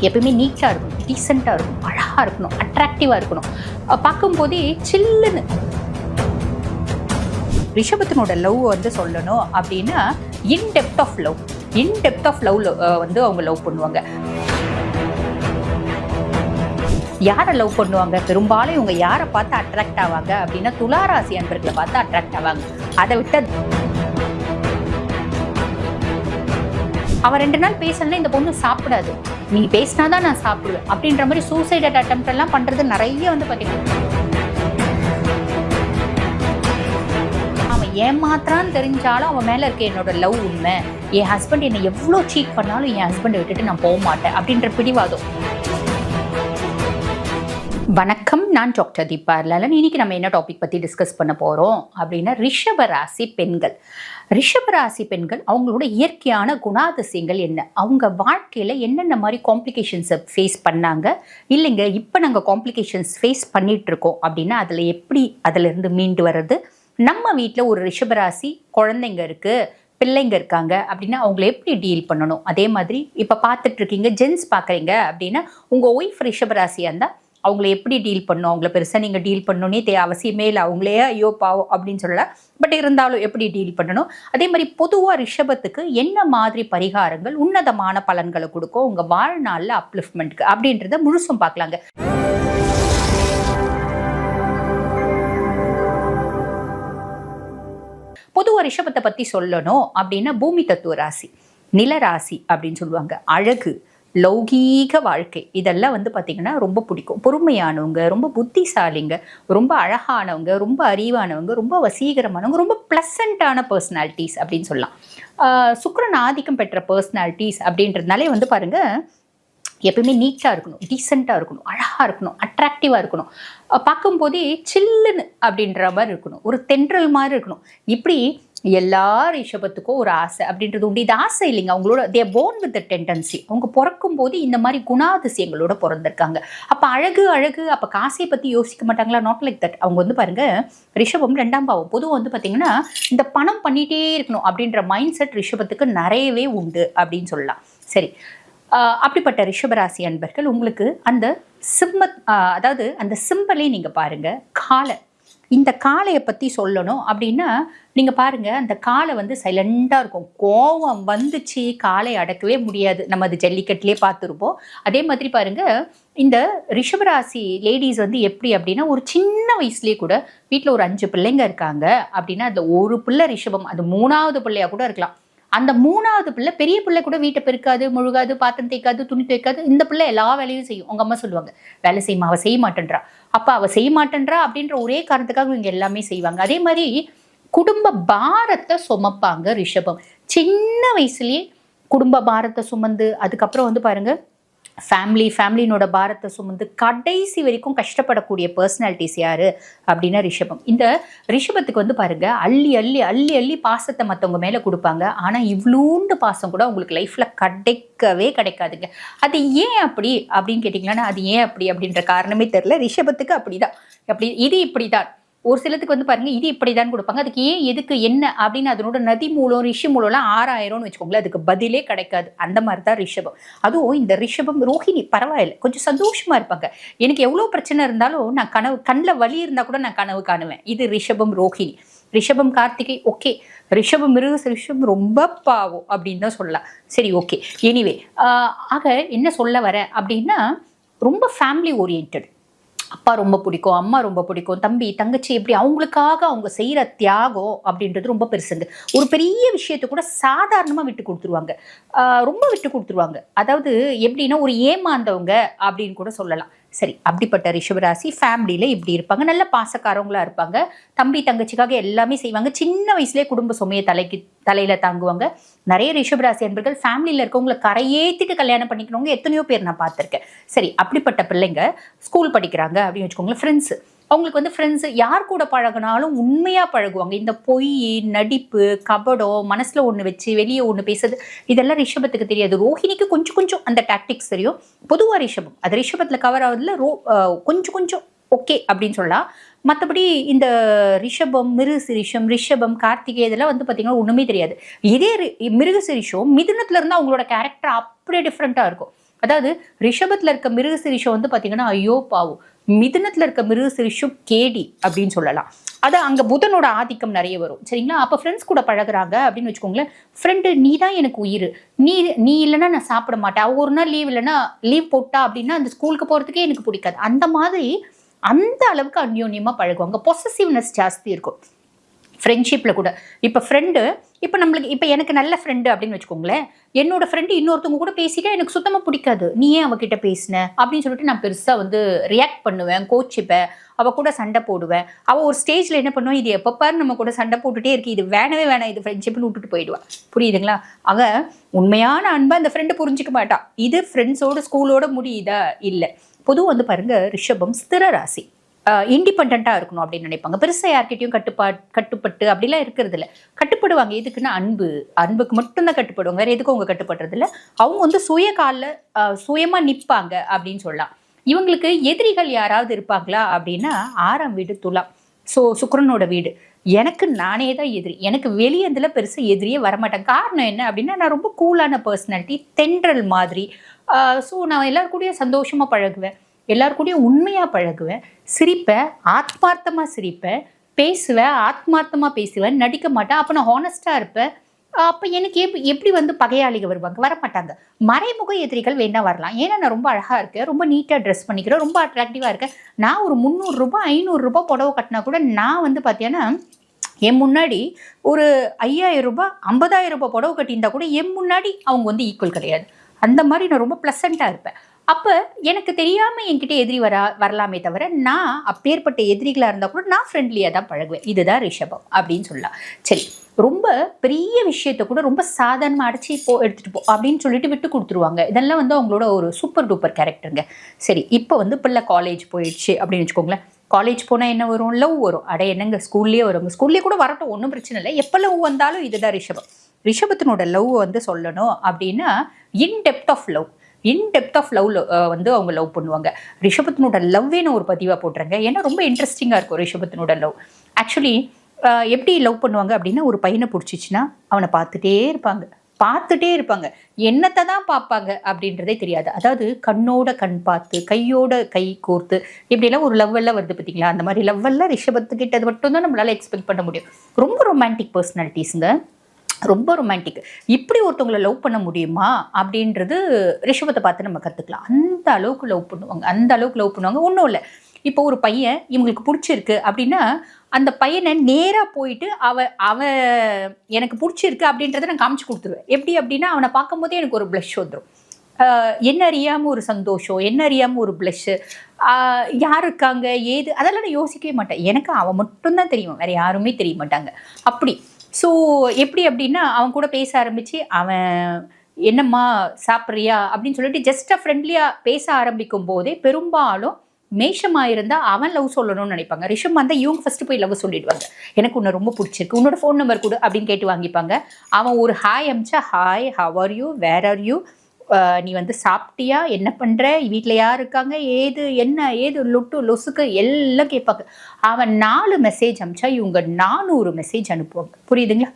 எப்பயுமே நீட்டாக இருக்கணும், டீசெண்டாக இருக்கணும், அழகாக இருக்கணும், அட்ராக்டிவாக இருக்கணும். பார்க்கும்போதே சில்லுன்னு. ரிஷபத்தினோட லவ் வந்து சொல்லணும் அப்படின்னா இன்டெப்த் ஆஃப் லவ் வந்து அவங்க லவ் பண்ணுவாங்க. யாரை லவ் பண்ணுவாங்க? பெரும்பாலும் இவங்க யாரை பார்த்து அட்ராக்ட் ஆவாங்க அப்படின்னா துளாராசி அன்பர்களை பார்த்து அட்ராக்ட் ஆவாங்க. அதை விட்டு அவன் 2 நாள் பேசலன்னா இந்த பொண்ணு சாப்பிடாது, நீ பேசினாதான் நான் சாப்பிடுவேன் அப்படின்ற மாதிரி சூசைட் அட்டெம்ப்ட் எல்லாம் பண்றது நிறைய வந்து பார்த்தீங்கன்னா அவன் ஏமாத்திரான்னு தெரிஞ்சாலும் அவன் மேல இருக்க என்னோட லவ் உண்மை, என் ஹஸ்பண்ட் என்னை எவ்வளோ சீட் பண்ணாலும் என் ஹஸ்பண்டை விட்டுட்டு நான் போக மாட்டேன் அப்படின்ற பிடிவாதம். வணக்கம், நான் டாக்டர் தீபா லலன். இன்னைக்கு நம்ம என்ன டாபிக் பற்றி டிஸ்கஸ் பண்ண போகிறோம் அப்படின்னா ரிஷபராசி பெண்கள். ரிஷபராசி பெண்கள் அவங்களோட இயற்கையான குணாதிசயங்கள் என்ன, அவங்க வாழ்க்கையில் என்னென்ன மாதிரி காம்ப்ளிகேஷன்ஸை ஃபேஸ் பண்ணாங்க, இல்லைங்க இப்போ நாங்கள் காம்ப்ளிகேஷன்ஸ் ஃபேஸ் பண்ணிகிட்ருக்கோம் அப்படின்னா அதிலிருந்து மீண்டு வர்றது. நம்ம வீட்டில் ஒரு ரிஷபராசி குழந்தைங்க இருக்குது, பிள்ளைங்க இருக்காங்க அப்படின்னா அவங்கள எப்படி டீல் பண்ணணும். அதே மாதிரி இப்போ பார்த்துட்ருக்கீங்க ஜென்ஸ் பார்க்குறீங்க அப்படின்னா உங்கள் ஒய்ஃப் ரிஷபராசியாக இருந்தால் அவங்கள எப்படி டீல் பண்ணணும், அவங்கள பெருசாக நீங்கள் டீல் பண்ணணுன்னே அவசியமே இல்லை, அவங்களே ஐயோ பாவம் அப்படின்னு சொல்லலாம். பட் இருந்தாலும் எப்படி டீல் பண்ணணும். அதே மாதிரி பொதுவாக ரிஷபத்துக்கு என்ன மாதிரி பரிகாரங்கள் உன்னதமான பலன்களை கொடுக்கும் உங்கள் வாழ்நாளில் அப்லிஃப்ட்மெண்ட்டுக்கு அப்படின்றத முழுசும் பார்க்கலாங்க. பொதுவாக ரிஷபத்தை பற்றி சொல்லணும் அப்படின்னா பூமி தத்துவ ராசி, நிலராசி அப்படின்னு சொல்லுவாங்க. அழகு, லௌகீக வாழ்க்கை இதெல்லாம் வந்து பார்த்திங்கன்னா ரொம்ப பிடிக்கும். பொறுமையானவங்க, ரொம்ப புத்திசாலிங்க, ரொம்ப அழகானவங்க, ரொம்ப அறிவானவங்க, ரொம்ப வசீகரமானவங்க, ரொம்ப ப்ளசண்ட்டான பர்சனாலிட்டிஸ் அப்படின்னு சொல்லலாம். சுக்கிரன் ஆதிக்கம் பெற்ற பர்சனாலிட்டிஸ் அப்படின்றதுனாலே வந்து பாருங்கள் எப்பயுமே நீட்டாக இருக்கணும், டீசெண்டாக இருக்கணும், அழகாக இருக்கணும், அட்ராக்டிவாக இருக்கணும், பார்க்கும்போதே சில்லுன்னு அப்படின்ற மாதிரி இருக்கணும், ஒரு தென்றல் மாதிரி இருக்கணும். இப்படி எல்லா ரிஷபத்துக்கும் ஒரு ஆசை அப்படின்றது உண்டு. இது ஆசை இல்லைங்க, அவங்களோட தே போர்ன் வித் த டெண்டன்சி. அவங்க பிறக்கும் போது இந்த மாதிரி குணாதிசயங்களோட பிறந்திருக்காங்க. அப்போ அழகு அப்போ காசையை பற்றி யோசிக்க மாட்டாங்களா? Not like that. அவங்க வந்து பாருங்க ரிஷபம் 2ஆம் பாவம். பொதுவாக வந்து பார்த்தீங்கன்னா இந்த பணம் பண்ணிகிட்டே இருக்கணும் அப்படின்ற மைண்ட் செட் ரிஷபத்துக்கு நிறையவே உண்டு அப்படின்னு சொல்லலாம். சரி, அப்படிப்பட்ட ரிஷபராசி அன்பர்கள் உங்களுக்கு அந்த அதாவது அந்த சிம்பலை நீங்கள் பாருங்கள். காலை, இந்த காளையை பற்றி சொல்லணும் அப்படின்னா நீங்கள் பாருங்கள், அந்த காளை வந்து சைலண்டாக இருக்கும். கோவம் வந்துச்சு காளை அடக்கவே முடியாது. நம்ம அது ஜல்லிக்கட்டிலே பார்த்துருப்போம். அதே மாதிரி பாருங்கள் இந்த ரிஷபராசி லேடிஸ் வந்து எப்படி அப்படின்னா ஒரு சின்ன வயசுலேயே கூட வீட்டில் ஒரு 5 பிள்ளைங்க இருக்காங்க அப்படின்னா அதில் ஒரு பிள்ளை ரிஷபம், அது 3ஆவது பிள்ளையாக கூட இருக்கலாம். அந்த 3ஆவது பிள்ளை பெரிய பிள்ளை கூட வீட்டை பெருக்காது, முழுகாது, பாத்திரம் தேய்க்காது, துணி துவைக்காது. இந்த பிள்ளை எல்லா வேலையும் செய்யும். உங்கள் அம்மா சொல்லுவாங்க வேலை செய்யுமா, அவள் செய்ய மாட்டேன்றா, அப்போ அவள் செய்ய மாட்டேன்றா அப்படின்ற ஒரே காரணத்துக்காக இவங்க எல்லாமே செய்வாங்க. அதே மாதிரி குடும்ப பாரத்தை சுமப்பாங்க ரிஷபம். சின்ன வயசுலேயே குடும்ப பாரத்தை சுமந்து அதுக்கப்புறம் வந்து பாருங்க ஃபேமிலினோட பாரத்தை சுமந்து கடைசி வரைக்கும் கஷ்டப்படக்கூடிய பர்சனாலிட்டிஸ் யாரு அப்படின்னா ரிஷபம். இந்த ரிஷபத்துக்கு வந்து பாருங்க அள்ளி அள்ளி அள்ளி அள்ளி பாசத்தை மற்றவங்க மேலே கொடுப்பாங்க. ஆனால் இவ்வளோண்டு பாசம் கூட உங்களுக்கு லைஃப்ல கிடைக்காதுங்க. அது ஏன் அப்படின்னு கேட்டிங்கன்னா அது ஏன் அப்படின்ற காரணமே தெரியல. ரிஷபத்துக்கு அப்படிதான், இது இப்படிதான். ஒரு சிலத்துக்கு வந்து பாருங்க இது இப்படிதான் கொடுப்பாங்க. அதுக்கு ஏன் எதுக்கு என்ன அப்படின்னு அதனோட நதி மூலம் ரிஷி மூலம்லாம் 6000ன்னு வச்சுக்கோங்களேன், அதுக்கு பதிலே கிடைக்காது. அந்த மாதிரி தான் ரிஷபம். அதுவும் இந்த ரிஷபம் ரோஹிணி பரவாயில்ல, கொஞ்சம் சந்தோஷமா இருப்பாங்க. எனக்கு எவ்வளோ பிரச்சனை இருந்தாலும் நான் கண்ணில் வலி இருந்தால் கூட நான் கனவு காணுவேன். இது ரிஷபம் ரோஹிணி. ரிஷபம் கார்த்திகை ஓகே, ரிஷபம் ரிஷபம் ரொம்ப பாவம் அப்படின்னு தான் சொல்லலாம். சரி ஓகே, எனிவே ஆக என்ன சொல்ல வர அப்படின்னா ரொம்ப ஃபேமிலி ஓரியன்ட். அப்பா ரொம்ப பிடிக்கும், அம்மா ரொம்ப பிடிக்கும், தம்பி தங்கச்சி, எப்படி அவங்களுக்காக அவங்க செய்கிற தியாகம் அப்படின்றது ரொம்ப பெருசுங்க. ஒரு பெரிய விஷயத்தை கூட சாதாரணமாக விட்டு கொடுத்துருவாங்க, ரொம்ப விட்டு கொடுத்துருவாங்க. அதாவது எப்படின்னா ஒரு ஏமாந்தவங்க அப்படின்னு கூட சொல்லலாம். சரி, அப்படிப்பட்ட ரிஷபராசி ஃபேமிலியில் இப்படி இருப்பாங்க, நல்ல பாசக்காரவங்களாக இருப்பாங்க, தம்பி தங்கச்சிக்காக எல்லாமே செய்வாங்க. சின்ன வயசுலேயே குடும்ப சுமையை தலையில் தாங்குவாங்க. நிறைய ரிஷபராசி அன்பர்கள் ஃபேமிலியில் இருக்கவங்களை கரையேற்றிட்டு கல்யாணம் பண்ணிக்கிறவங்க எத்தனையோ பேர் நான் பார்த்துருக்கேன். சரி, அப்படிப்பட்ட பிள்ளைங்க ஸ்கூல் படிக்கிறாங்க அப்படின்னு வச்சுக்கோங்களேன். ஃப்ரெண்ட்ஸு, அவங்களுக்கு வந்து ஃப்ரெண்ட்ஸு யார் கூட பழகினாலும் உண்மையாக பழகுவாங்க. இந்த பொய், நடிப்பு, கபடம், மனசில் ஒன்று வச்சு வெளியே ஒன்று பேசுறது இதெல்லாம் ரிஷபத்துக்கு தெரியாது. ரோஹிணிக்கு கொஞ்சம் கொஞ்சம் அந்த டாக்டிக்ஸ் தெரியும். பொதுவாக ரிஷபம் அது ரிஷபத்தில் கவர் ஆகுதுல கொஞ்சம் ஓகே அப்படின்னு சொல்லலாம். மற்றபடி இந்த ரிஷபம், மிருகசிரிஷம், ரிஷபம், கார்த்திகை இதெல்லாம் வந்து பார்த்தீங்கன்னா ஒன்றுமே தெரியாது. இதே மிருகசிரிஷம் மிதுனத்துல இருந்து அவங்களோட கேரக்டர் அப்படியே டிஃப்ரெண்ட்டாக இருக்கும். அதாவது ரிஷபத்துல இருக்க மிருகசிரிஷம் வந்து பாத்தீங்கன்னா ஐயோ பாவம், மிதுனத்துல இருக்க மிருகசிரிஷம் கேடி அப்படின்னு சொல்லலாம். அது அங்க புதனோட ஆதிக்கம் நிறைய வரும் சரிங்களா. அப்ப ஃப்ரெண்ட்ஸ் கூட பழகுறாங்க அப்படின்னு வச்சுக்கோங்களேன், ஃப்ரெண்டு நீ தான் எனக்கு உயிர், நீ நீ இல்லைன்னா நான் சாப்பிட மாட்டேன், அவ ஒரு நாள் லீவ் இல்லைன்னா லீவ் போட்டா அப்படின்னா அந்த ஸ்கூலுக்கு போறதுக்கே எனக்கு பிடிக்காது. அந்த மாதிரி அந்த அளவுக்கு அந்யோன்யமா பழகுவாங்க. பொசசிவ்னஸ் ஜாஸ்தி இருக்கும் ஃப்ரெண்ட்ஷிப்பில் கூட. இப்போ ஃப்ரெண்டு, இப்போ நம்மளுக்கு இப்போ எனக்கு நல்ல ஃப்ரெண்டு அப்படின்னு வச்சுக்கோங்களேன், என்னோட ஃப்ரெண்டு இன்னொருத்தவங்க கூட பேசிட்டா எனக்கு சுத்தமாக பிடிக்காது. நீ ஏன் அவகிட்ட பேசின அப்படின்னு சொல்லிட்டு நான் பெருசாக வந்து ரியாக்ட் பண்ணுவேன், கோச்சிப்பேன், அவள் கூட சண்டை போடுவேன். அவள் ஒரு ஸ்டேஜில் என்ன பண்ணுவான், இது எப்போ பாரு நம்ம கூட சண்டை போட்டுகிட்டே இருக்கு, இது வேணவே வேணாம், இது ஃப்ரெண்ட்ஷிப்னு விட்டுட்டு போயிடுவான். புரியுதுங்களா. அவள் உண்மையான அன்பை அந்த ஃப்ரெண்டு புரிஞ்சிக்க மாட்டான். இது ஃப்ரெண்ட்ஸோட ஸ்கூலோட முடியுதா இல்லை. பொதுவாக வந்து பாருங்க, ரிஷபம் ஸ்திர ராசி, இண்டிபெண்ட்டாக இருக்கணும் அப்படின்னு நினைப்பாங்க. பெருசாக யார்கிட்டையும் கட்டுப்பட்டு அப்படிலாம் இருக்கிறது இல்லை. கட்டுப்படுவாங்க எதுக்குன்னா அன்புக்கு மட்டும்தான் கட்டுப்படுவாங்க, வேறு எதுக்கும் அவங்க கட்டுப்படுறது இல்லை. அவங்க வந்து சுய காலில் சுயமாக நிற்பாங்க அப்படின்னு சொல்லலாம். இவங்களுக்கு எதிரிகள் யாராவது இருப்பாங்களா அப்படின்னா 6ஆம் வீடு துலாம். ஸோ சுக்கிரனோட வீடு. எனக்கு நானே தான் எதிரி, எனக்கு வெளியேந்தில் பெருசாக எதிரியே வரமாட்டேன். காரணம் என்ன அப்படின்னா, நான் ரொம்ப கூலான பர்சனாலிட்டி, தென்றல் மாதிரி. ஸோ நான் எல்லாரு கூடயும் சந்தோஷமாக பழகுவேன், எல்லாரு கூடயும் உண்மையாக பழகுவேன், சிரிப்பேன், ஆத்மார்த்தமாக சிரிப்பேன், பேசுவேன், ஆத்மார்த்தமாக பேசுவேன், நடிக்க மாட்டேன். அப்போ நான் ஹானஸ்டாக இருப்பேன். அப்போ எனக்கு எப்படி வந்து பகையாளிகள் வருவாங்க, வரமாட்டாங்க. மறைமுக எதிரிகள் வேணா வரலாம், ஏன்னா நான் ரொம்ப அழகாக இருக்கேன், ரொம்ப நீட்டாக ட்ரெஸ் பண்ணிக்கிறேன், ரொம்ப அட்ராக்டிவாக இருக்கேன். நான் ஒரு 300 ரூபாய் 500 ரூபாய் புடவை கட்டினா கூட நான் வந்து பார்த்தீங்கன்னா என் முன்னாடி ஒரு 5000 ரூபாய் 50,000 ரூபாய் புடவை கட்டியிருந்தா கூட என் முன்னாடி அவங்க வந்து ஈக்குவல் கிடையாது. அந்த மாதிரி நான் ரொம்ப ப்ளசண்ட்டாக இருப்பேன். அப்போ எனக்கு தெரியாமல் என்கிட்ட எதிரி வரலாமே தவிர, நான் அப்பேற்பட்ட எதிரிகளாக இருந்தால் கூட நான் ஃப்ரெண்ட்லியாக தான் பழகுவேன். இதுதான் ரிஷபம் அப்படின்னு சொல்லலாம். சரி, ரொம்ப பெரிய விஷயத்த கூட ரொம்ப சாதாரணமாக அடைச்சி எடுத்துகிட்டு போ அப்படின்னு சொல்லிட்டு விட்டு கொடுத்துருவாங்க. இதெல்லாம் வந்து அவங்களோட ஒரு சூப்பர் டூப்பர் கேரக்டருங்க. சரி, இப்போ வந்து பிள்ளை காலேஜ் போயிடுச்சு அப்படின்னு வச்சுக்கோங்களேன். காலேஜ் போனால் என்ன வரும், லவ் வரும். என்னங்க ஸ்கூல்லேயே வரும், ஸ்கூல்லேயே கூட வரட்டும், ஒன்றும் பிரச்சனை இல்லை. எப்போ லவ் வந்தாலும் இதுதான் ரிஷபம். ரிஷபத்தினோட லவ் வந்து சொல்லணும் அப்படின்னா இன் டெப்த் ஆஃப் லவ் வந்து அவங்க லவ் பண்ணுவாங்க. ரிஷபத்தினோட லவ்வே நான் ஒரு பதிவாக போட்டுறேங்க, ஏன்னா ரொம்ப இன்ட்ரெஸ்டிங்காக இருக்கும் ரிஷபத்தினோட லவ். ஆக்சுவலி எப்படி லவ் பண்ணுவாங்க அப்படின்னா, ஒரு பையனை பிடிச்சிச்சின்னா அவனை பார்த்துட்டே இருப்பாங்க, என்னத்தை தான் பார்ப்பாங்க அப்படின்றதே தெரியாது. அதாவது கண்ணோட கண் பார்த்து, கையோட கை கோர்த்து, இப்படிலாம் ஒரு லவ் எல்லாம் வருது பார்த்தீங்களா. அந்த மாதிரி லவ் எல்லாம் ரிஷபத்துக்கிட்ட அது மட்டும்தான் நம்மளால எக்ஸ்பெக்ட் பண்ண முடியும். ரொம்ப ரொமான்டிக் பர்சனாலிட்டிஸுங்க, ரொம்ப ரொமான்டிக். இப்படி ஒருத்தவங்களை லவ் பண்ண முடியுமா அப்படின்றது ரிஷபத்தை பார்த்து நம்ம கற்றுக்கலாம். அந்த அளவுக்கு லவ் பண்ணுவாங்க. ஒன்றும் இல்லை, இப்போ ஒரு பையன் இவங்களுக்கு பிடிச்சிருக்கு அப்படின்னா அந்த பையனை நேராக போயிட்டு அவ எனக்கு பிடிச்சிருக்கு அப்படின்றத நான் காமிச்சு கொடுத்துருவேன். எப்படி அப்படின்னா, அவனை பார்க்கும்போதே எனக்கு ஒரு ப்ளஷ் வந்துடும். என்ன அறியாமல் ஒரு சந்தோஷம், என்ன அறியாமல் ஒரு ப்ளஷ்ஷு, யார் இருக்காங்க ஏது அதெல்லாம் நான் யோசிக்கவே மாட்டேன். எனக்கு அவன் மட்டும்தான் தெரியும், வேறு யாருமே தெரிய மாட்டாங்க அப்படி. ஸோ எப்படி அப்படின்னா, அவன் கூட பேச ஆரம்பித்து அவன் என்னம்மா சாப்பிட்றியா அப்படின்னு சொல்லிட்டு ஜஸ்ட்டாக ஃப்ரெண்ட்லியாக பேச ஆரம்பிக்கும் போதே பெரும்பாலும் மேஷமாக இருந்தால் அவன் லவ் சொல்லணும்னு நினைப்பாங்க. ரிஷம் வந்தால் இவங்க ஃபஸ்ட்டு போய் லவ் சொல்லிடுவாங்க. எனக்கு உன்னை ரொம்ப பிடிச்சிருக்கு, உன்னோட ஃபோன் நம்பர் கொடு அப்படின்னு கேட்டு வாங்கிப்பாங்க. அவன் ஒரு ஹாய் அமிச்சா, hi how are you, where are you, நீ வந்து சாப்பிட்டியா, என்ன பண்ணுற, வீட்டில் யார் இருக்காங்க, ஏது லொசுக்கு எல்லாம் கேட்பாங்க. அவன் 4 மெசேஜ் அனுப்பிச்சா இவங்க 400 மெசேஜ் அனுப்புவாங்க. புரியுதுங்களா.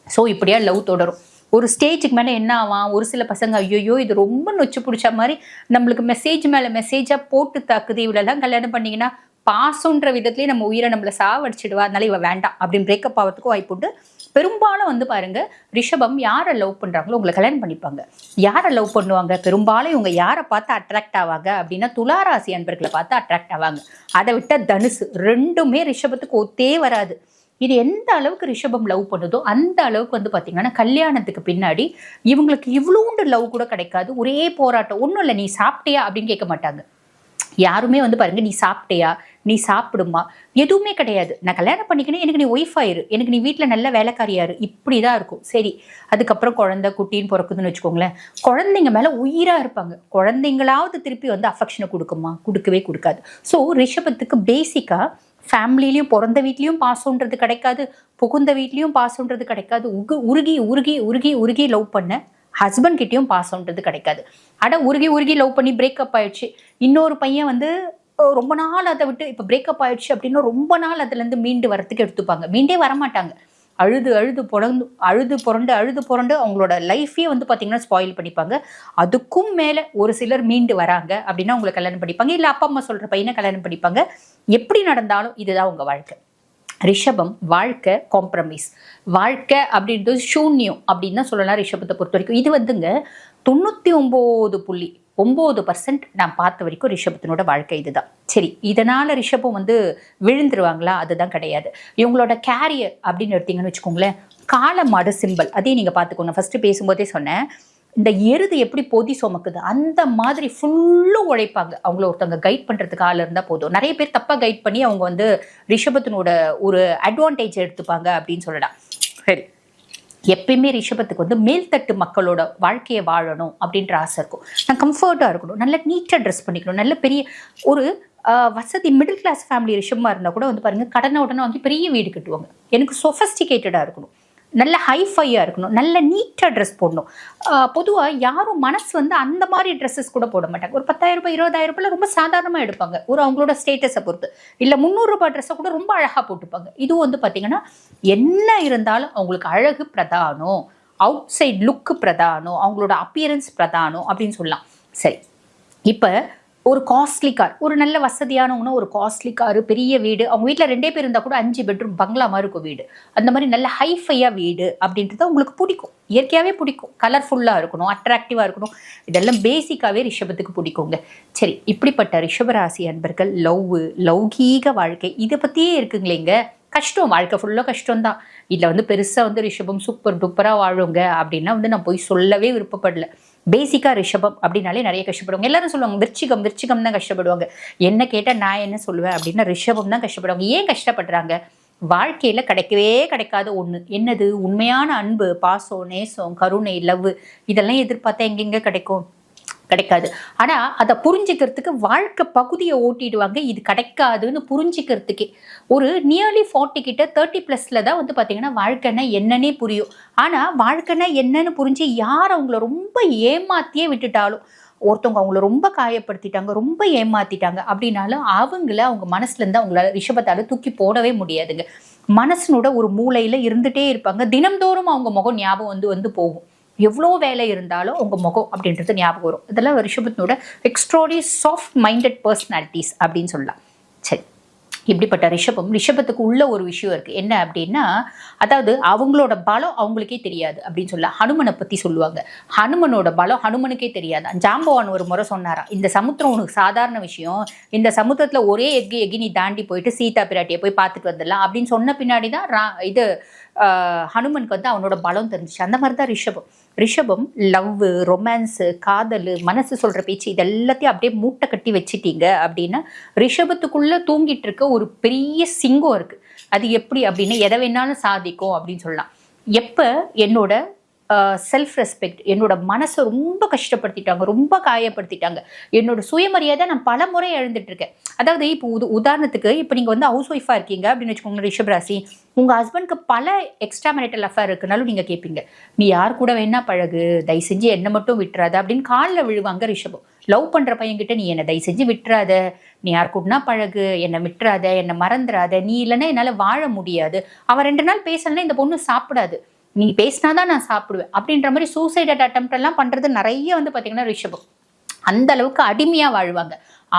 ஸோ இப்படியா லவ் தொடரும். ஒரு ஸ்டேஜுக்கு மேலே என்ன ஆவான், ஒரு சில பசங்க ஐயோ இது ரொம்ப நொச்சு பிடிச்ச மாதிரி நம்மளுக்கு மெசேஜ் மேலே மெசேஜாக போட்டு தாக்குது, இவ்வளோலாம் கல்யாணம் பண்ணிங்கன்னா பாசன்ற விதத்துலேயே நம்ம உயிரை நம்மளை சாவடிச்சிடுவா, அதனால இவ வேண்டாம் அப்படின்னு பிரேக்கப் ஆகிறதுக்கும் வாய்ப்பு உண்டு. பெரும்பாலும் வந்து பாருங்க, ரிஷபம் யாரை லவ் பண்ணுறாங்களோ உங்களை கல்யாணம் பண்ணிப்பாங்க. யாரை லவ் பண்ணுவாங்க, பெரும்பாலும் இவங்க யாரை பார்த்து அட்ராக்ட் ஆவாங்க அப்படின்னா துளாராசி அன்பர்களை பார்த்து அட்ராக்ட் ஆவாங்க. அதை விட்ட தனுசு, ரெண்டுமே ரிஷபத்துக்கு ஒத்தே வராது. இது எந்த அளவுக்கு ரிஷபம் லவ் பண்ணுதோ அந்த அளவுக்கு வந்து பார்த்தீங்கன்னா கல்யாணத்துக்கு பின்னாடி இவங்களுக்கு இவ்வளோண்டு லவ் கூட கிடைக்காது. ஒரே போராட்டம். ஒன்றும் இல்லை, நீ சாப்பிட்டியா அப்படின்னு கேட்க மாட்டாங்க யாருமே. வந்து பாருங்க, நீ சாப்பிட்டியா, நீ சாப்பிடுமா, எதுவுமே கிடையாது. நான் கல்யாணம் பண்ணிக்கணும், எனக்கு நீ ஒய்ஃப் ஆயிரு, எனக்கு நீ வீட்டில் நல்ல வேலைக்காரியாரு, இப்படி தான் இருக்கும். சரி, அதுக்கப்புறம் குழந்தை குட்டின்னு பிறக்குதுன்னு வச்சுக்கோங்களேன், குழந்தைங்க மேலே உயிராக இருப்பாங்க. குழந்தைங்களாவது திருப்பி வந்து அஃபெக்ஷனை கொடுக்குமா, கொடுக்கவே கொடுக்காது. ஸோ ரிஷபத்துக்கு பேசிக்காக ஃபேமிலிலையும் பிறந்த வீட்லேயும் பாசம்ன்றது கிடைக்காது, புகுந்த வீட்லேயும் பாசம்ன்றது கிடைக்காது. உருகி உருகி உருகி உருகி லவ் பண்ண ஹஸ்பண்ட் கிட்டேயும் பாசம்ன்றது கிடைக்காது. உருகி லவ் பண்ணி பிரேக்கப் ஆயிடுச்சு, இன்னொரு பையன் வந்து ரொம்ப நாள் அதை விட்டு இப்போ பிரேக்கப் ஆயிடுச்சு அப்படின்னா ரொம்ப நாள் அதுலேருந்து மீண்டு வரத்துக்கு எடுத்துப்பாங்க. மீண்டே வரமாட்டாங்க. அழுது புரண்டு அவங்களோட லைஃபே வந்து பார்த்தீங்கன்னா ஸ்பாயில் பண்ணிப்பாங்க. அதுக்கும் மேலே ஒரு சிலர் மீண்டு வராங்க அப்படின்னா உங்களை கல்யாணம் பண்ணிப்பாங்க, இல்லை அப்பா அம்மா சொல்கிற பையனை கல்யாணம் பண்ணிப்பாங்க. எப்படி நடந்தாலும் இதுதான் உங்கள் வாழ்க்கை. ரிஷபம் வாழ்க்கை காம்ப்ரமைஸ், வாழ்க்கை அப்படின்றது சூன்யம் அப்படின்னு தான் சொல்லலாம் ரிஷபத்தை பொறுத்த வரைக்கும். இது வந்துங்க 99.9% நான் பார்த்த வரைக்கும் ரிஷபத்தினோட வாழ்க்கை இதுதான். சரி, இதனால ரிஷபம் வந்து விழுந்துருவாங்களா? அதுதான் கிடையாது. இவங்களோட கேரியர் அப்படின்னு எடுத்தீங்கன்னு வச்சுக்கோங்களேன், காளமாடு சிம்பல் அதே நீங்கள் பார்த்துக்கோங்க. ஃபர்ஸ்ட் பேசும்போதே சொன்னேன், இந்த எருது எப்படி பொதி சுமக்குது அந்த மாதிரி ஃபுல்லும் உழைப்பாங்க. அவங்கள ஒருத்தவங்க கைட் பண்ணுறதுக்கு ஆள் இருந்தால் போதும். நிறைய பேர் தப்பாக கைட் பண்ணி அவங்க வந்து ரிஷபத்தினோட ஒரு அட்வான்டேஜ் எடுத்துப்பாங்க அப்படின்னு சொல்லலாம். சரி, எப்பயுமே ரிஷபத்துக்கு வந்து மேல்தட்டு மக்களோட வாழ்க்கையை வாழணும் அப்படின்ற ஆசை இருக்கும். நான் கம்ஃபர்ட்டாக இருக்கணும், நல்ல நீட்டாக ட்ரெஸ் பண்ணிக்கணும், நல்ல பெரிய ஒரு வசதி மிடில் கிளாஸ் ஃபேமிலி ரிஷபமாக இருந்தால் கூட வந்து பாருங்கள், கடனை உடனே வாங்கி பெரிய வீடு கட்டுவாங்க. எனக்கு சொஃபஸ்டிகேட்டடாக இருக்கணும், நல்ல ஹைஃபையாக இருக்கணும், நல்ல நீட்டாக ட்ரெஸ் போடணும். பொதுவாக யாரும் மனசு வந்து அந்த மாதிரி ட்ரெஸ்ஸஸ் கூட போட மாட்டாங்க. ஒரு 10,000 ரூபாய் 20,000 ரூபாயில் ரொம்ப சாதாரணமாக எடுப்பாங்க, ஒரு அவங்களோட ஸ்டேட்டஸை பொறுத்து. இல்லை 300 ரூபாய் ட்ரெஸ்ஸை கூட ரொம்ப அழகாக போட்டுப்பாங்க. இதுவும் வந்து பார்த்திங்கன்னா என்ன இருந்தாலும் அவங்களுக்கு அழகு பிரதானம், அவுட் சைட் லுக்கு பிரதானம், அவங்களோட அப்பியரன்ஸ் பிரதானம் அப்படின்னு சொல்லலாம். சரி, இப்போ ஒரு காஸ்ட்லி கார், ஒரு நல்ல வசதியானவங்கன்னா ஒரு காஸ்ட்லி காரு, பெரிய வீடு, அவங்க வீட்டில் 2 பேர் இருந்தால் கூட 5 பெட்ரூம் பங்களா மாதிரி இருக்கும் வீடு, அந்த மாதிரி நல்ல ஹைஃபையாக வீடு அப்படின்றது உங்களுக்கு பிடிக்கும், இயற்கையாகவே பிடிக்கும். கலர்ஃபுல்லாக இருக்கணும், அட்ராக்டிவாக இருக்கணும், இதெல்லாம் பேசிக்காகவே ரிஷபத்துக்கு பிடிக்குங்க. சரி, இப்படிப்பட்ட ரிஷபராசி அன்பர்கள் லௌகீக வாழ்க்கை இதை பற்றியே இருக்குங்களேங்க. கஷ்டம், வாழ்க்கை ஃபுல்லாக கஷ்டம்தான். இதில் வந்து பெருசாக வந்து ரிஷபம் சூப்பர் டூப்பராக வாழுங்க அப்படின்னா வந்து நான் போய் சொல்லவே விருப்பப்படல. பேசிக்காக ரிஷபம் அப்படின்னாலே நிறைய கஷ்டப்படுவாங்க. எல்லாரும் சொல்லுவாங்க விருச்சிகம் தான் கஷ்டப்படுவாங்க. என்ன கேட்டால் நான் என்ன சொல்லுவேன் அப்படின்னா ரிஷபம் தான் கஷ்டப்படுவாங்க. ஏன் கஷ்டப்படுறாங்க? வாழ்க்கையில் கிடைக்கவே கிடைக்காத ஒன்று என்னது? உண்மையான அன்பு, பாசம், நேசம், கருணை, லவ், இதெல்லாம் எதிர்பார்த்தா எங்கெங்க கிடைக்காது. ஆனால் அதை புரிஞ்சுக்கிறதுக்கு வாழ்க்கை பகுதியை ஓட்டிடுவாங்க. இது கிடைக்காதுன்னு புரிஞ்சுக்கிறதுக்கே ஒரு நியர்லி 40 கிட்ட 30+ தான் வந்து பார்த்தீங்கன்னா வாழ்க்கைன்னா என்னன்னே புரியும். ஆனால் வாழ்க்கைன்னா என்னன்னு புரிஞ்சு யார் அவங்கள ரொம்ப ஏமாத்தியே விட்டுட்டாலும், ஒருத்தவங்க அவங்கள ரொம்ப காயப்படுத்திட்டாங்க, ரொம்ப ஏமாத்திட்டாங்க அப்படின்னாலும் அவங்க மனசுலேருந்து அவங்கள ரிஷபத்தால் தூக்கி போடவே முடியாதுங்க. மனசனோட ஒரு மூலையில் இருந்துகிட்டே இருப்பாங்க. தினம்தோறும் அவங்க முகம் ஞாபகம் வந்து போகும். எவ்வளோ வேலை இருந்தாலும் உங்கள் முகம் அப்படின்றது ஞாபகம் வரும். இதெல்லாம் ரிஷபத்தினோட எக்ஸ்ட்ராடி சாஃப்ட் மைண்டட் பர்சனாலிட்டிஸ் அப்படின்னு சொல்லலாம். சரி, இப்படிப்பட்ட ரிஷபத்துக்கு உள்ள ஒரு விஷயம் இருக்குது. என்ன அப்படின்னா, அதாவது அவங்களோட பலம் அவங்களுக்கே தெரியாது அப்படின்னு சொல்லலாம். ஹனுமனை பற்றி சொல்லுவாங்க. ஹனுமனோட பலம் ஹனுமனுக்கே தெரியாது. ஜாம்பவான் ஒரு முறை சொன்னாராம், இந்த சமுத்திரம் உனக்கு சாதாரண விஷயம், இந்த சமுத்திரத்தில் ஒரே எக்கி நீ தாண்டி போயிட்டு சீதா பிராட்டியை போய் பார்த்துட்டு வந்துடலாம் அப்படின்னு சொன்ன பின்னாடி தான் ஹனுமனுக்கு வந்து அவனோட பலம் தெரிஞ்சிச்சு. அந்த மாதிரி தான் ரிஷபம் லவ், ரொமான்ஸு, காதல், மனசு சொல்கிற பேச்சு இதெல்லாத்தையும் அப்படியே மூட்டை கட்டி வச்சிட்டீங்க அப்படின்னா ரிஷபத்துக்குள்ளே தூங்கிட்டு இருக்க ஒரு பெரிய சிங்கம் இருக்குது. அது எப்படி அப்படின்னா எதை வேணாலும் சாதிக்கும் அப்படின்னு சொல்லலாம். எப்போ என்னோட செல்ஃப் ரெஸ்பெக்ட், என்னோட மனசை ரொம்ப கஷ்டப்படுத்திட்டாங்க, ரொம்ப காயப்படுத்திட்டாங்க, என்னோட சுயமரியாதை நான் பல முறை இழந்துட்டுருக்கேன். அதாவது இப்போ உதாரணத்துக்கு இப்போ நீங்கள் வந்து ஹவுஸ் ஒய்ஃபாக இருக்கீங்க அப்படின்னு வச்சுக்கோங்க ரிஷபராசி, உங்கள் ஹஸ்பண்ட்க்கு பல எக்ஸ்ட்ரா மேரிட்டல் அஃபேர் இருக்குனாலும் நீங்கள் கேட்பீங்க, நீ யார் கூட வேணா பழகு, தயவு செஞ்சு என்னை மட்டும் விட்டுறாத அப்படின்னு காலில் விழுவாங்க ரிஷபம். லவ் பண்ணுற பையன்கிட்ட நீ என்னை தயவு செஞ்சு விட்டுறாத, நீ யார் கூடனா பழகு, என்னை விட்டுறாத, என்னை மறந்துடாத, நீ இல்லைன்னா என்னால் வாழ முடியாது, அவன் 2 நாள் பேசலைன்னா இந்த பொண்ணு சாப்பிடாது, நீ பேசினாதான் நான் சாப்பிடுவேன் அப்படின்ற மாதிரி சூசைட் அட்டெம்ப்ட் எல்லாம் பண்ணுறது நிறைய வந்து பார்த்தீங்கன்னா ரிஷபம். அந்த அளவுக்கு அடிமையாக வாழ்வாங்க.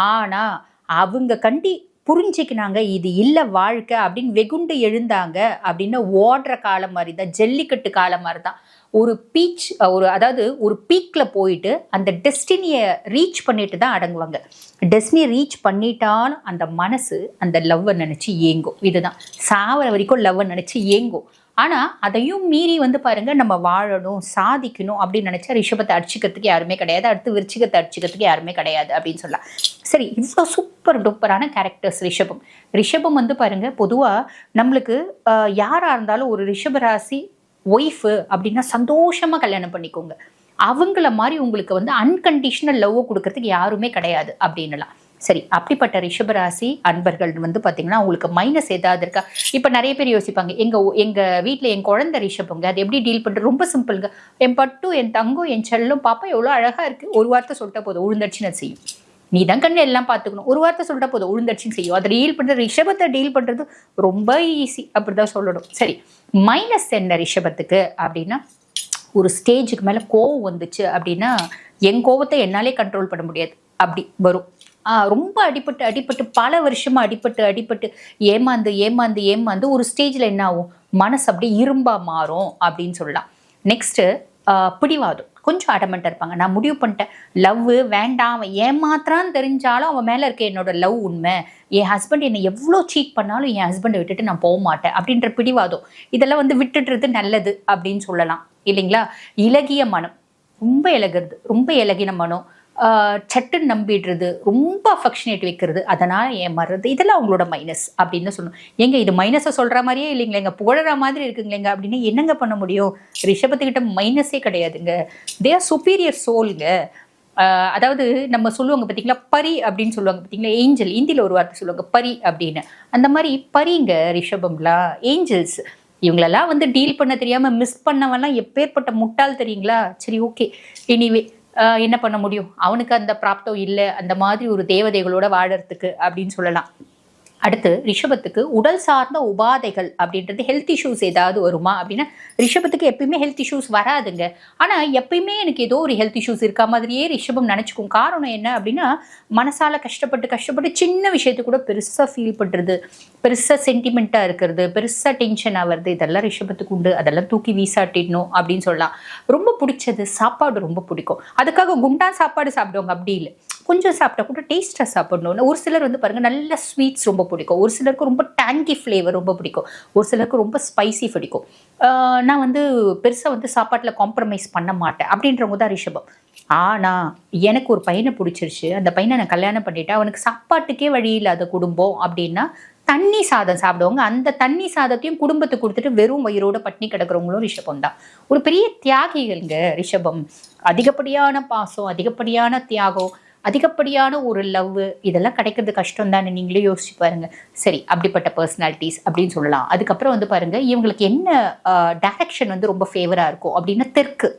ஆனால் அவங்க புரிஞ்சுக்கினாங்க இது இல்லை வாழ்க்கை அப்படின்னு வெகுண்டு எழுந்தாங்க அப்படின்னா ஓடுற காலம் மாதிரி தான், ஜல்லிக்கட்டு காலம் மாதிரி தான். அதாவது ஒரு பீக்கில் போயிட்டு அந்த டெஸ்டினியை ரீச் பண்ணிட்டு தான் அடங்குவாங்க. டெஸ்டினியை ரீச் பண்ணிட்டாலும் அந்த மனசு அந்த லவ்வை நினச்சி ஏங்கும். இதுதான் சாவர வரைக்கும் லவ்வை நினச்சி ஏங்கும். ஆனால் அதையும் மீறி வந்து பாருங்கள், நம்ம வாழணும், சாதிக்கணும் அப்படின்னு நினச்சா ரிஷபத்தை அடிச்சுக்கிறதுக்கு யாருமே கிடையாது, அடுத்து விருச்சிகத்தை அடிச்சுக்கிறதுக்கு யாருமே கிடையாது அப்படின்னு சொல்லலாம். சரி, இவ்வளோ சூப்பர் டூப்பரான கேரக்டர்ஸ் ரிஷபம் வந்து பாருங்கள், பொதுவாக நம்மளுக்கு யாராக இருந்தாலும் ஒரு ரிஷபராசி ஒய்ஃபு அப்படின்னா சந்தோஷமாக கல்யாணம் பண்ணிக்கோங்க. அவங்கள மாதிரி உங்களுக்கு வந்து அன்கண்டிஷனல் லவ் கொடுக்கறதுக்கு யாருமே கிடையாது அப்படின்னுலாம். சரி, அப்படிப்பட்ட ரிஷபராசி அன்பர்கள் வந்து பார்த்தீங்கன்னா உங்களுக்கு மைனஸ் ஏதாவது இருக்கா? இப்போ நிறைய பேர் யோசிப்பாங்க, எங்கள் வீட்டில் என் குழந்தை ரிஷபங்க, அது எப்படி டீல் பண்ணுறது? ரொம்ப சிம்பிளுங்க. என் பட்டு, என் தங்கம், என் செல்லம், பாப்பா எவ்வளோ அழகாக இருக்குது, ஒரு வார்த்தை சொல்லிட்டா போதும், உழுந்தடிச்சுன்னு செய்யும். நீ தான் கண்ணு எல்லாம் பார்த்துக்கணும். ஒரு வார்த்தை சொல்லிட்டா போதும், உழுந்தடிச்சுன்னு செய்யும். அதை டீல் பண்ணுறது, ரிஷபத்தை டீல் பண்ணுறது ரொம்ப ஈஸி, அப்படிதான் சொல்லணும். சரி, மைனஸ் என்ன ரிஷபத்துக்கு அப்படின்னா, ஒரு ஸ்டேஜுக்கு மேலே கோவம் வந்துச்சு அப்படின்னா என் கோவத்தை என்னாலே கண்ட்ரோல் பண்ண முடியாது, அப்படி வரும். ரொம்ப அடிபட்டு பல வருஷமா அடிபட்டு ஏமாந்து ஒரு ஸ்டேஜில் என்ன ஆகும், மனசு அப்படியே இரும்பா மாறும் அப்படின்னு சொல்லலாம். நெக்ஸ்ட்டு பிடிவாதம், கொஞ்சம் அடமெண்ட்டாக இருப்பாங்க. நான் முடிவு பண்ணிட்டேன், லவ் வேண்டாம், அவன் ஏமாத்திரான்னு தெரிஞ்சாலும் அவன் மேலே இருக்க என்னோட லவ் உண்மை, என் ஹஸ்பண்ட் என்னை எவ்வளோ சீட் பண்ணாலும் என் ஹஸ்பண்டை விட்டுட்டு நான் போக மாட்டேன் அப்படின்ற பிடிவாதம். இதெல்லாம் வந்து விட்டுடுறது நல்லது அப்படின்னு சொல்லலாம் இல்லைங்களா. இலகிய மனம், ரொம்ப இலகிறது, ரொம்ப இலகின மனம், சட்டுன்னு நம்பிடுறது, ரொம்ப அஃபெக்ஷனேட் வைக்கிறது, அதனால் ஏமாறுறது, இதெல்லாம் அவங்களோட மைனஸ் அப்படின்னு சொல்லணும். எங்க இது மைனஸை சொல்கிற மாதிரியே இல்லைங்களேங்க, புகழற மாதிரி இருக்குங்களேங்க அப்படின்னு என்னங்க பண்ண முடியும். ரிஷபத்துக்கிட்ட மைனஸே கிடையாதுங்க, தே ஆர் சுப்பீரியர் சோல்ங்க. அதாவது நம்ம சொல்லுவாங்க பார்த்தீங்களா, பரி அப்படின்னு சொல்லுவாங்க பார்த்தீங்களா, ஏஞ்சல், இந்தியில் ஒரு வார்த்தை சொல்லுவாங்க பரி அப்படின்னு. அந்த மாதிரி பரிங்க ரிஷபம்லாம், ஏஞ்சல்ஸ். இவங்களெல்லாம் வந்து டீல் பண்ண தெரியாமல் மிஸ் பண்ணவெல்லாம் எப்பேற்பட்ட முட்டாள் தெரியுங்களா. சரி, ஓகே, எனிவே என்ன பண்ண முடியும், அவனுக்கு அந்த பிராப்தம் இல்லை அந்த மாதிரி ஒரு தேவதைகளோட வாழறதுக்கு அப்படின்னு சொல்லலாம். அடுத்து ரிஷபத்துக்கு உடல் சார்ந்த உபாதைகள் அப்படின்றது, ஹெல்த் இஷ்யூஸ் ஏதாவது வருமா அப்படின்னா, ரிஷபத்துக்கு எப்பயுமே ஹெல்த் இஷ்யூஸ் வராதுங்க. ஆனால் எப்பயுமே எனக்கு ஏதோ ஒரு ஹெல்த் இஷ்யூஸ் இருக்கா மாதிரியே ரிஷபம் நினச்சிக்கும். காரணம் என்ன அப்படின்னா, மனசால கஷ்டப்பட்டு சின்ன விஷயத்துக்கு கூட பெருசாக ஃபீல் பண்ணுறது, பெருசாக சென்டிமெண்ட்டாக இருக்கிறது, பெருசாக டென்ஷன் ஆகிறது, இதெல்லாம் ரிஷபத்துக்கு உண்டு. அதெல்லாம் தூக்கி வீசாட்டிடணும் அப்படின்னு சொல்லலாம். ரொம்ப பிடிச்சது சாப்பாடு, ரொம்ப பிடிக்கும். அதுக்காக குண்டா சாப்பாடு சாப்பிடுவாங்க அப்படி இல்லை, கொஞ்சம் சாப்பிட்டா கூட டேஸ்ட்டாக சாப்பிடணும். ஒரு சிலர் வந்து பாருங்கள் நல்ல ஸ்வீட்ஸ் ரொம்ப பிடிக்கும், ஒரு சிலருக்கு ரொம்ப டேங்கி ஃப்ளேவர் ரொம்ப பிடிக்கும், ஒரு சிலருக்கு ரொம்ப ஸ்பைசி பிடிக்கும். நான் வந்து பெருசாக வந்து சாப்பாட்டில் காம்ப்ரமைஸ் பண்ண மாட்டேன் அப்படின்றவங்க தான் ரிஷபம். ஆனால் எனக்கு ஒரு பையனை பிடிச்சிருச்சு, அந்த பையனை நான் கல்யாணம் பண்ணிட்டேன், அவனுக்கு சாப்பாட்டுக்கே வழி இல்லாத குடும்பம் அப்படின்னா தண்ணி சாதம் சாப்பிடுவாங்க. அந்த தண்ணி சாதத்தையும் குடும்பத்துக்கு கொடுத்துட்டு வெறும் வயிறோட பட்னி கிடக்கிறவங்களும் ரிஷபம் தான். ஒரு பெரிய தியாகிகள்ங்க ரிஷபம். அதிகப்படியான பாசம், அதிகப்படியான தியாகம், அதிகப்படியான ஒரு லவ், இதெல்லாம் கிடைக்கிறது கஷ்டம் தானே, நீங்களே யோசிச்சு பாருங்க. சரி, அப்படிப்பட்ட பர்சனாலிட்டிஸ் அப்படின்னு சொல்லலாம். அதுக்கப்புறம் வந்து பாருங்க, இவங்களுக்கு என்ன டைரக்ஷன் வந்து ரொம்ப ஃபேவரா இருக்கும் அப்படின்னா, தெற்கு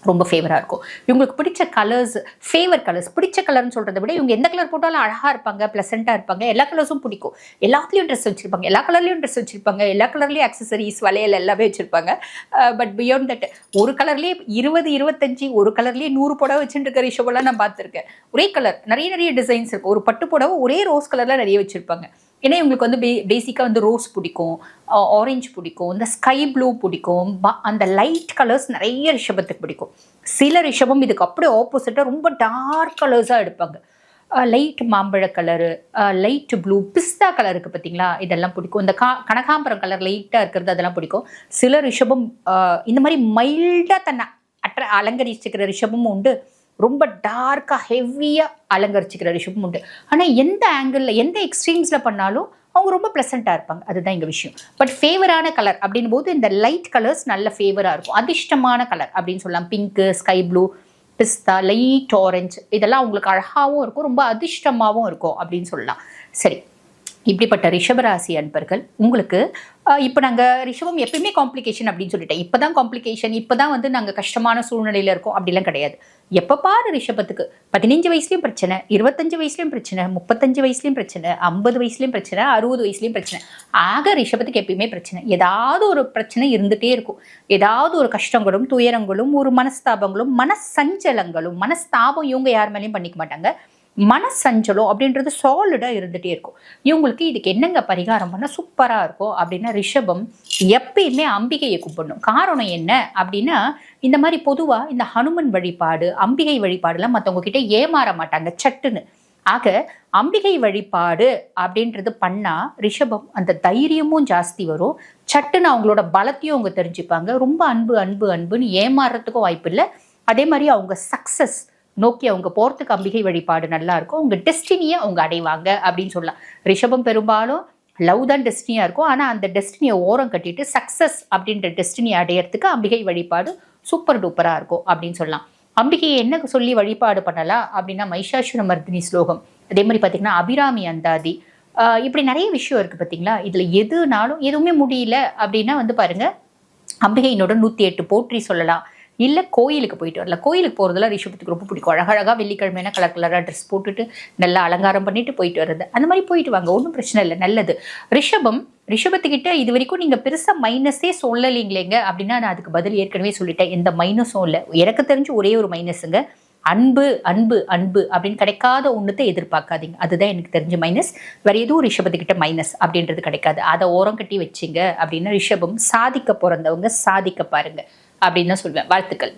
ரொம்ப ஃபேவராக இருக்கும். இவங்களுக்கு பிடிச்ச கலர்ஸ், ஃபேவர் கலர்ஸ், பிடிச்ச கலர்னு சொல்கிறத விட இவங்க எந்த கலர் போட்டாலும் அழகாக இருப்பாங்க, ப்ளசண்ட்டாக இருப்பாங்க, எல்லா கலர்ஸும் பிடிக்கும், எல்லாத்துலேயும் ட்ரெஸ் வச்சுருப்பாங்க, எல்லா கலர்லேயும் ட்ரெஸ் வச்சுருப்பாங்க, எல்லா கலர்லேயும் அக்சசரிஸ், வளையல் எல்லாமே வச்சுருப்பாங்க. பட் பியாண்ட் தட், ஒரு கலர்லேயே 20, 25, ஒரு கலர்லேயே 100 புடவை வச்சுட்டு இருக்க ரிஷபெல்லாம் நான் பார்த்துருக்கேன். ஒரே கலர் நிறைய டிசைன்ஸ் இருக்கும். ஒரு பட்டு புடவை ஒரே ரோஸ் கலரில் நிறைய வச்சுருப்பாங்க. ஏன்னா இவங்களுக்கு வந்து பேசிக்காக வந்து ரோஸ் பிடிக்கும், ஆரஞ்சு பிடிக்கும், இந்த ஸ்கை ப்ளூ பிடிக்கும், அந்த லைட் கலர்ஸ் நிறைய ரிஷபத்துக்கு பிடிக்கும். சில ரிஷபம் இதுக்கு அப்படியே ஆப்போசிட்டாக ரொம்ப டார்க் கலர்ஸாக எடுப்பாங்க. லைட் மாம்பழ கலரு, லைட் ப்ளூ, பிஸ்தா கலருக்கு பார்த்தீங்களா, இதெல்லாம் பிடிக்கும். இந்த கனகாம்பரம் கலர் லைட்டாக இருக்கிறது அதெல்லாம் பிடிக்கும். சில ரிஷபம் இந்த மாதிரி மைல்டாக தன்னை அலங்கரிச்சுக்கிற ரிஷபமும் உண்டு, ரொம்ப டார்க்காக ஹெவியாக அலங்கரிச்சுக்கிற ரிஷபம் உண்டு. ஆனால் எந்த ஆங்கிளில் எந்த எக்ஸ்ட்ரீம்ஸில் பண்ணாலும் அவங்க ரொம்ப ப்ளசண்ட்டாக இருப்பாங்க, அதுதான் எங்கள் விஷயம். பட் ஃபேவரான கலர் அப்படின் போது இந்த லைட் கலர்ஸ் நல்ல ஃபேவராக இருக்கும். அதிர்ஷ்டமான கலர் அப்படின்னு சொல்லலாம். பிங்க்கு, ஸ்கை ப்ளூ, பிஸ்தா, லைட் ஆரஞ்சு, இதெல்லாம் அவங்களுக்கு அழகாகவும் இருக்கும், ரொம்ப அதிர்ஷ்டமாகவும் இருக்கும் அப்படின்னு சொல்லலாம். சரி, இப்படிப்பட்ட ரிஷபராசி அன்பர்கள் உங்களுக்கு இப்போ நாங்கள் ரிஷபம் எப்பயுமே காம்ப்ளிகேஷன் அப்படின்னு சொல்லிட்டேன். இப்போ தான் காம்ப்ளிகேஷன், இப்போ தான் வந்து நாங்கள் கஷ்டமான சூழ்நிலையில் இருக்கோம் அப்படிலாம் கிடையாது. எப்போ பாரு ரிஷபத்துக்கு 15 வயசுலேயும் பிரச்சனை, 25 வயசுலேயும் பிரச்சனை, 35 வயசுலேயும் பிரச்சனை, 50 வயசுலேயும் பிரச்சனை, 60 வயசுலேயும் பிரச்சனை. ஆக ரிஷபத்துக்கு எப்பயுமே பிரச்சனை, ஏதாவது ஒரு பிரச்சனை இருந்துகிட்டே இருக்கும். ஏதாவது ஒரு கஷ்டங்களும் துயரங்களும் ஒரு மனஸ்தாபங்களும் மனசஞ்சலங்களும். மனஸ்தாபம் இவங்க யார் மேலேயும் பண்ணிக்க மாட்டாங்க, மனசஞ்சலம் அப்படின்றது சாலிடாக இருந்துகிட்டே இருக்கும். இவங்களுக்கு இதுக்கு என்னங்க பரிகாரம் பண்ணால் சூப்பராக இருக்கும் அப்படின்னா, ரிஷபம் எப்பயுமே அம்பிகையை கூப்பிடணும். காரணம் என்ன அப்படின்னா, இந்த மாதிரி பொதுவாக இந்த ஹனுமன் வழிபாடு, அம்பிகை வழிபாடுலாம் மற்றவங்க கிட்ட ஏமாற மாட்டாங்க சட்டுன்னு. ஆக அம்பிகை வழிபாடு அப்படின்றது பண்ணால் ரிஷபம் அந்த தைரியமும் ஜாஸ்தி வரும், சட்டுன்னு அவங்களோட பலத்தையும் அவங்க தெரிஞ்சுப்பாங்க. ரொம்ப அன்புன்னு ஏமாறுறதுக்கும் வாய்ப்பு இல்லை. அதே மாதிரி அவங்க சக்ஸஸ் நோக்கி அவங்க போகிறதுக்கு அம்பிகை வழிபாடு நல்லா இருக்கும். அவங்க டெஸ்டினியை அவங்க அடைவாங்க அப்படின்னு சொல்லலாம். ரிஷபம் பெரும்பாலும் லவ் தான் டெஸ்டினியாக இருக்கும், ஆனால் அந்த டெஸ்டினியை ஓரம் கட்டிட்டு சக்ஸஸ் அப்படின்ற டெஸ்டினியை அடையிறதுக்கு அம்பிகை வழிபாடு சூப்பர் டூப்பராக இருக்கும் அப்படின்னு சொல்லலாம். அம்பிகையை என்ன சொல்லி வழிபாடு பண்ணலாம் அப்படின்னா, மைஷாசுர மர்தினி ஸ்லோகம், அதே மாதிரி பார்த்திங்கன்னா அபிராமி அந்தாதி, இப்படி நிறைய விஷயம் இருக்குது பார்த்தீங்களா. இதில் எதுனாலும் எதுவுமே முடியல அப்படின்னா வந்து பாருங்கள், அம்பிகையினோட 108 போற்றி சொல்லலாம். இல்லை கோயிலுக்கு போயிட்டு வரல. கோயிலுக்கு போகிறதுல ரிஷபத்துக்கு ரொம்ப பிடிக்கும். அழகழகாக வெள்ளிக்கிழமையான கலர் கலராக ட்ரெஸ் போட்டுட்டு நல்லா அலங்காரம் பண்ணிட்டு போயிட்டு வர்றது, அந்த மாதிரி போயிட்டு வாங்க, ஒன்றும் பிரச்சனை இல்லை, நல்லது. ரிஷபத்துக்கிட்ட இது வரைக்கும் நீங்கள் பெருசாக மைனஸே சொல்லலைங்களேங்க அப்படின்னா நான் அதுக்கு பதில் ஏற்கனவே சொல்லிட்டேன். எந்த மைனஸும் இல்லை. எனக்கு தெரிஞ்சு ஒரே ஒரு மைனஸுங்க, அன்பு அன்பு அன்பு அப்படின்னு கிடைக்காத ஒன்றுத்தை எதிர்பார்க்காதீங்க. அதுதான் எனக்கு தெரிஞ்ச மைனஸ். வேற எதுவும் ரிஷபத்துக்கிட்ட மைனஸ் அப்படின்றது கிடைக்காது. அதை ஓரம் கட்டி வச்சிங்க அப்படின்னா ரிஷபம் சாதிக்க பிறந்தவங்க, சாதிக்க பாருங்க அப்படின்னு தான் சொல்வேன். வாழ்த்துக்கள்.